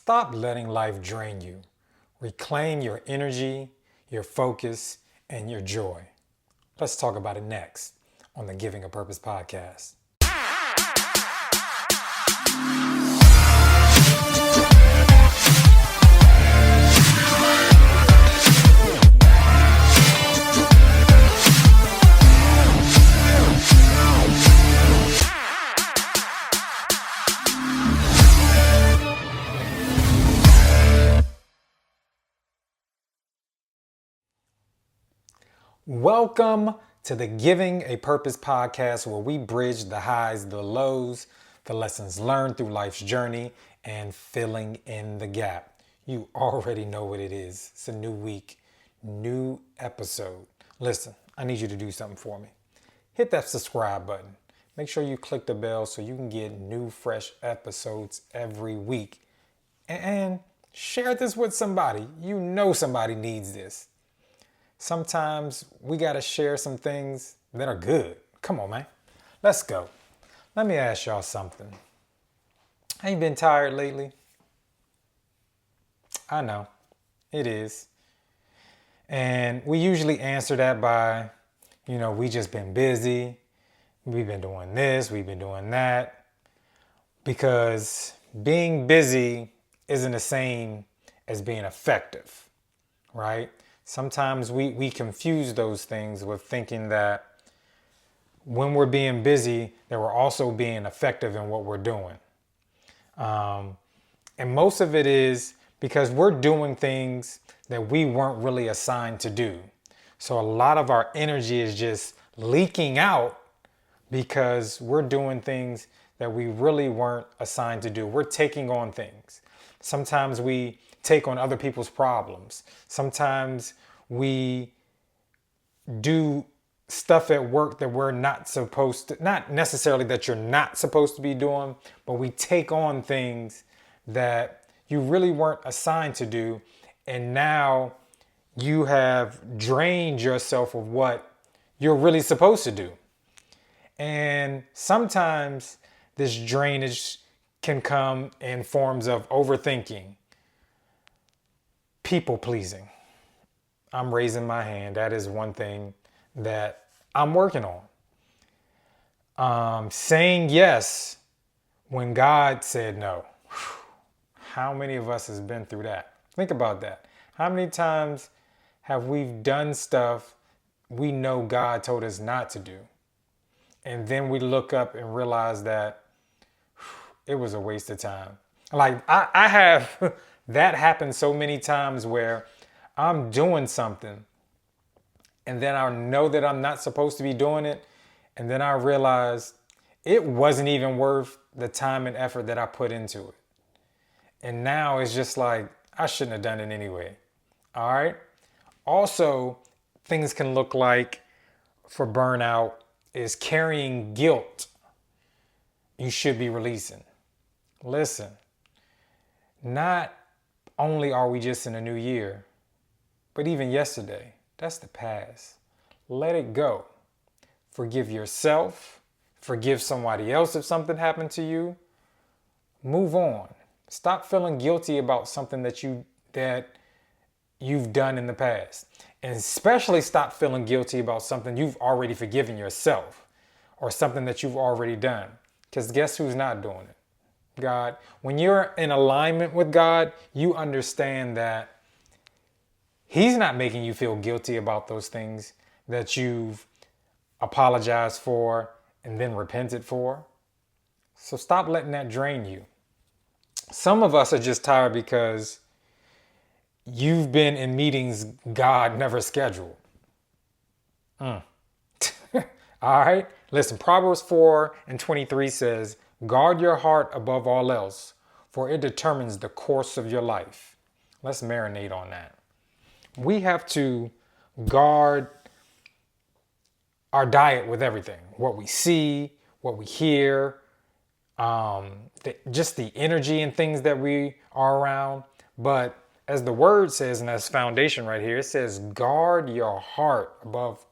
Stop letting life drain you. Reclaim your energy, your focus, and your joy. Let's talk about it next on the Giving a Purpose podcast. Welcome to the Giving a Purpose podcast, where we bridge the highs, the lows, the lessons learned through life's journey, and filling in the gap. You already know what it is. It's a new week, new episode. Listen, I need you to do something for me. Hit that subscribe button. Make sure you click the bell so you can get new, fresh episodes every week. And share this with somebody. You know somebody needs this. Sometimes we got to share some things that are good. Come on, man. Let's go. Let me ask y'all something. Ain't you been tired lately? I know. It is. And we usually answer that by, we just been busy. We've been doing this. We've been doing that. Because being busy isn't the same as being effective, right? Sometimes we confuse those things with thinking that when we're being busy, that we're also being effective in what we're doing. And most of it is because we're doing things that we weren't really assigned to do. So a lot of our energy is just leaking out because we're doing things that we really weren't assigned to do. We're taking on things. Sometimes we take on other people's problems. Sometimes we do stuff at work that we're not supposed to, not necessarily that you're not supposed to be doing, but we take on things that you really weren't assigned to do. And now you have drained yourself of what you're really supposed to do. And sometimes this drainage can come in forms of overthinking, people pleasing. I'm raising my hand. That is one thing that I'm working on. Saying yes when God said no. How many of us has been through that? Think about that. How many times have we done stuff we know God told us not to do? And then we look up and realize that it was a waste of time. Like I have that happen so many times where I'm doing something and then I know that I'm not supposed to be doing it. And then I realize it wasn't even worth the time and effort that I put into it. And now it's just like, I shouldn't have done it anyway. All right. Also, things can look like for burnout is carrying guilt you should be releasing. Listen, not only are we just in a new year, but even yesterday, that's the past. Let it go. Forgive yourself. Forgive somebody else if something happened to you. Move on. Stop feeling guilty about something that you've done in the past. And especially stop feeling guilty about something you've already forgiven yourself or something that you've already done. Because guess who's not doing it? God. When you're in alignment with God, you understand that He's not making you feel guilty about those things that you've apologized for and then repented for. So stop letting that drain you. Some of us are just tired because you've been in meetings God never scheduled. All right. Listen, Proverbs 4:23 says, guard your heart above all else, for it determines the course of your life. Let's marinate on that. We have to guard our diet with everything. What we see, what we hear, just the energy and things that we are around. But as the word says, and as foundation right here, it says, guard your heart above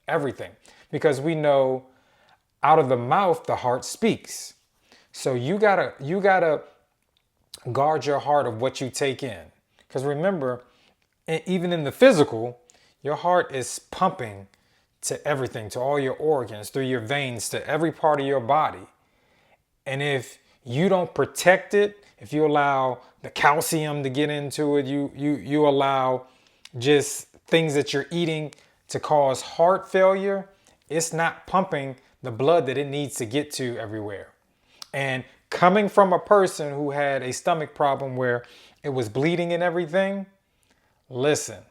everything. Because we know out of the mouth, the heart speaks. So you gotta Guard your heart of what you take in. Because remember, even in the physical, your heart is pumping to everything, to all your organs, through your veins, to every part of your body. And if you don't protect it, if you allow the calcium to get into it, you allow just things that you're eating to cause heart failure, it's not pumping the blood that it needs to get to everywhere. And coming from a person who had a stomach problem where it was bleeding and everything, listen,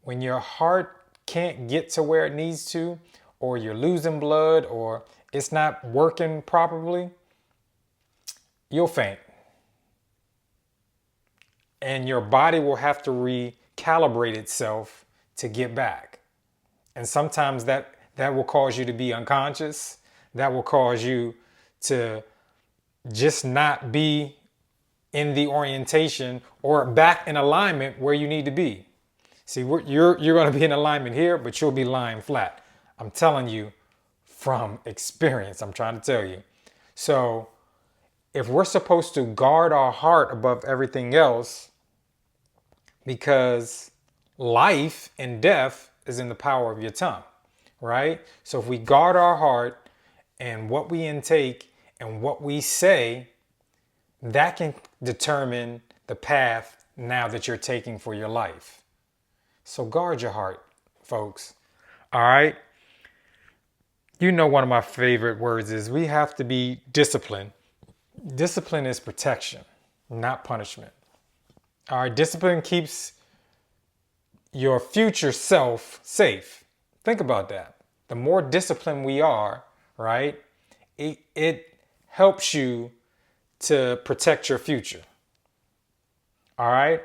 when your heart can't get to where it needs to, or you're losing blood, or it's not working properly, you'll faint. And your body will have to recalibrate itself to get back. And sometimes that will cause you to be unconscious. That will cause you to just not be in the orientation or back in alignment where you need to be. See, you're going to be in alignment here, but you'll be lying flat. I'm telling you from experience. I'm trying to tell you. So if we're supposed to guard our heart above everything else, because life and death is in the power of your tongue, right? So if we guard our heart and what we intake and what we say, that can determine the path now that you're taking for your life. So guard your heart, folks. All right. You know, one of my favorite words is we have to be disciplined. Discipline is protection, not punishment. All right. Discipline keeps your future self safe. Think about that. The more disciplined we are, right, it helps you to protect your future. All right.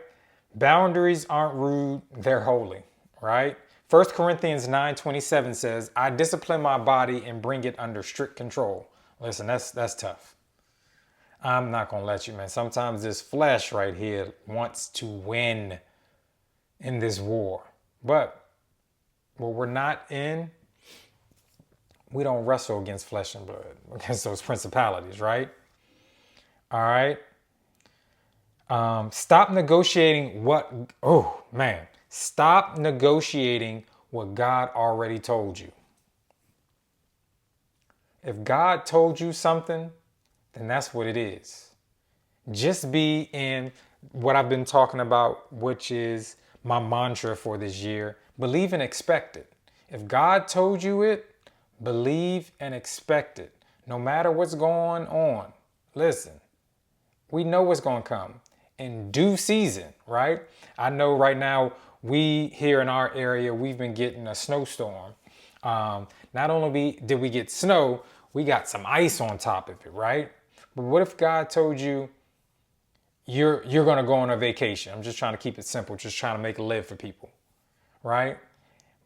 Boundaries aren't rude, they're holy, right? 1 Corinthians 9:27 says, I discipline my body and bring it under strict control. Listen, that's tough. I'm not going to let you, man. Sometimes this flesh right here wants to win in this war. But what we're not in, we don't wrestle against flesh and blood, against those principalities, right? All right. Stop negotiating Stop negotiating what God already told you. If God told you something, then that's what it is. Just be in what I've been talking about, which is my mantra for this year. Believe and expect it. If God told you it, believe and expect it. No matter what's going on. Listen, we know what's going to come in due season, right? I know right now we here in our area, we've been getting a snowstorm. Not only did we get snow, we got some ice on top of it, right? But what if God told you you're going to go on a vacation? I'm just trying to keep it simple, just trying to make a live for people, right?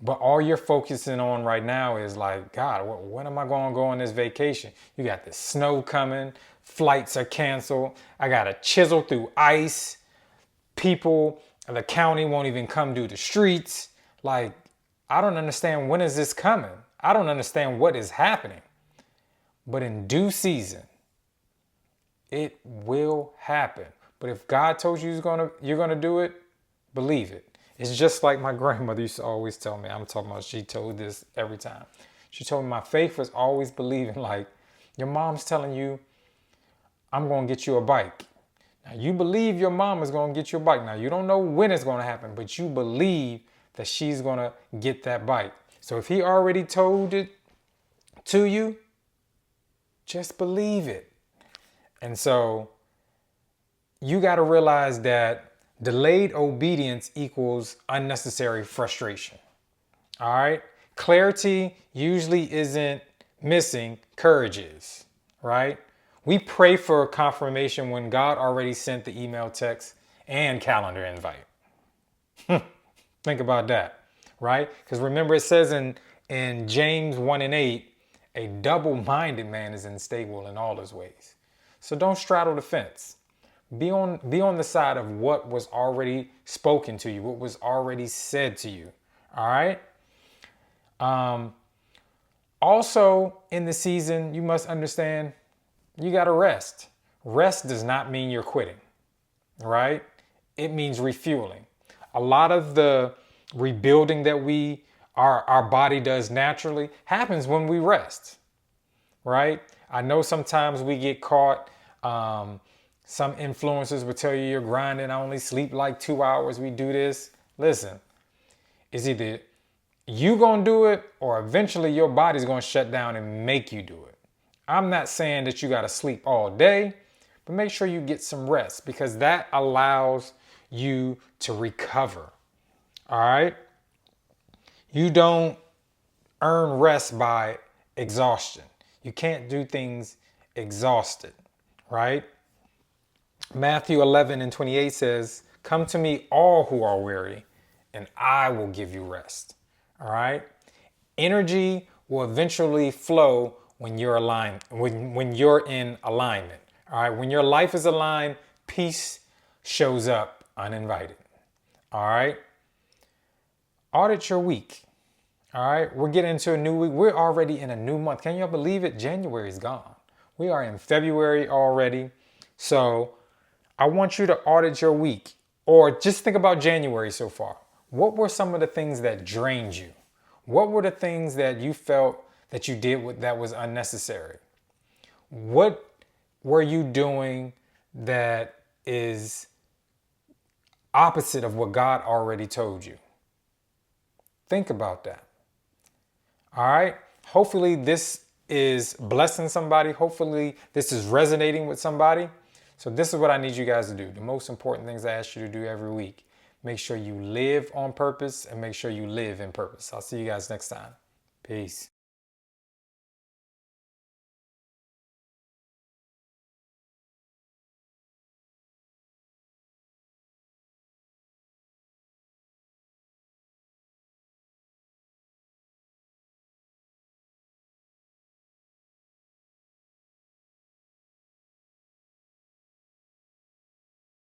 But all you're focusing on right now is like, God, when am I going to go on this vacation? You got the snow coming. Flights are canceled. I got to chisel through ice. People, the county won't even come do the streets. Like, I don't understand, when is this coming? I don't understand what is happening. But in due season, it will happen. But if God told you you're gonna do it, believe it. It's just like my grandmother used to always tell me. I'm talking about, she told this every time. She told me my faith was always believing, like, your mom's telling you, I'm going to get you a bike. Now, you believe your mom is going to get you a bike. Now, you don't know when it's going to happen, but you believe that she's going to get that bike. So if he already told it to you, just believe it. And so you got to realize that delayed obedience equals unnecessary frustration. All right. Clarity usually isn't missing, courage is, right? We pray for confirmation when God already sent the email, text, and calendar invite. Think about that, right? Because remember, it says in James 1:8, a double-minded man is unstable in all his ways. So don't straddle the fence. Be on the side of what was already spoken to you, what was already said to you. All right. Also, in the season, you must understand you got to rest. Rest does not mean you're quitting. right? It means refueling. A lot of the rebuilding that our body does naturally happens when we rest, right? I know sometimes we get caught. Some influencers will tell you you're grinding. I only sleep like 2 hours. We do this. Listen, it's either you gonna do it or eventually your body's gonna shut down and make you do it. I'm not saying that you gotta sleep all day, but make sure you get some rest because that allows you to recover. All right? You don't earn rest by exhaustion. You can't do things exhausted, right? Matthew 11:28 says, "Come to me, all who are weary, and I will give you rest." All right? Energy will eventually flow when you're aligned, when you're in alignment. All right? When your life is aligned, peace shows up uninvited. All right? Audit your week. All right? We're getting into a new week. We're already in a new month. Can y'all believe it? January is gone. We are in February already. So I want you to audit your week or just think about January so far. What were some of the things that drained you? What were the things that you felt that you did that was unnecessary? What were you doing that is opposite of what God already told you? Think about that. All right. Hopefully this is blessing somebody. Hopefully this is resonating with somebody. So this is what I need you guys to do. The most important things I ask you to do every week. Make sure you live on purpose and make sure you live in purpose. I'll see you guys next time. Peace.